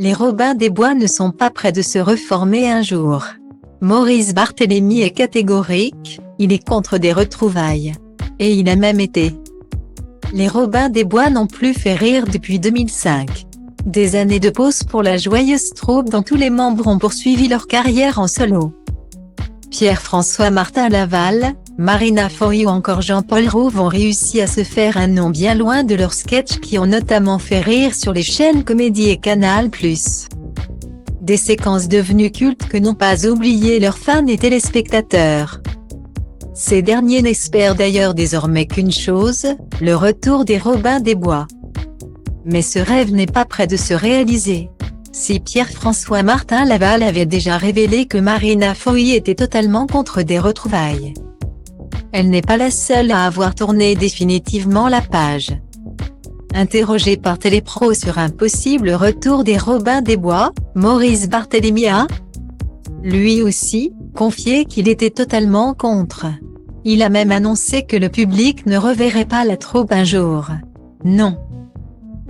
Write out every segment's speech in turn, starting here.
Les Robins des Bois ne sont pas près de se reformer un jour. Maurice Barthélémy est catégorique, il est contre des retrouvailles. Et il a même été. Les Robins des Bois n'ont plus fait rire depuis 2005. Des années de pause pour la joyeuse troupe dont tous les membres ont poursuivi leur carrière en solo. Pierre-François Martin Laval, Marina Foï ou encore Jean-Paul Rouve ont réussi à se faire un nom bien loin de leurs sketchs qui ont notamment fait rire sur les chaînes Comédie et Canal+. Des séquences devenues cultes que n'ont pas oublié leurs fans et téléspectateurs. Ces derniers n'espèrent d'ailleurs désormais qu'une chose, le retour des Robins des Bois. Mais ce rêve n'est pas près de se réaliser. Si Pierre-François Martin Laval avait déjà révélé que Marina Foï était totalement contre des retrouvailles. Elle n'est pas la seule à avoir tourné définitivement la page. Interrogé par Télépro sur un possible retour des Robins des Bois, Maurice Barthélémy a, lui aussi, confié qu'il était totalement contre. Il a même annoncé que le public ne reverrait pas la troupe un jour. Non.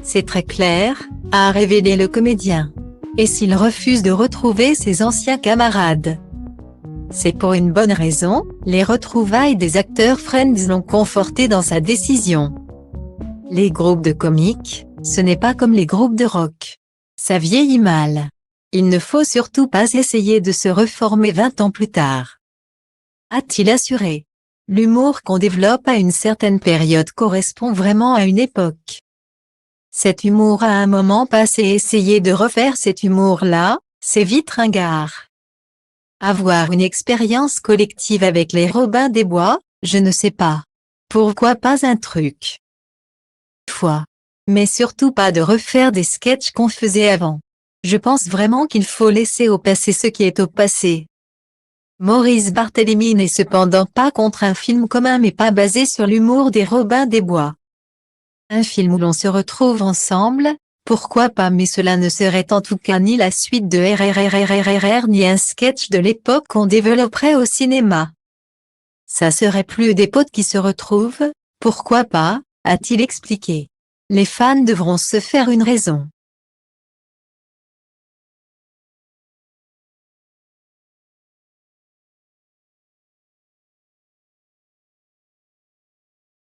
C'est très clair, a révélé le comédien. Et s'il refuse de retrouver ses anciens camarades? C'est pour une bonne raison, les retrouvailles des acteurs Friends l'ont conforté dans sa décision. Les groupes de comiques, ce n'est pas comme les groupes de rock. Ça vieillit mal. Il ne faut surtout pas essayer de se reformer 20 ans plus tard. A-t-il assuré. L'humour qu'on développe à une certaine période correspond vraiment à une époque. Cet humour à un moment passé, essayer de refaire cet humour-là, c'est vite ringard. Avoir une expérience collective avec les Robins des Bois, je ne sais pas. Pourquoi pas un truc? Mais surtout pas de refaire des sketchs qu'on faisait avant. Je pense vraiment qu'il faut laisser au passé ce qui est au passé. Maurice Barthélémy n'est cependant pas contre un film commun mais pas basé sur l'humour des Robins des Bois. Un film où l'on se retrouve ensemble, pourquoi pas, mais cela ne serait en tout cas ni la suite de RRRRRR ni un sketch de l'époque qu'on développerait au cinéma. Ça serait plus des potes qui se retrouvent, pourquoi pas, a-t-il expliqué. Les fans devront se faire une raison.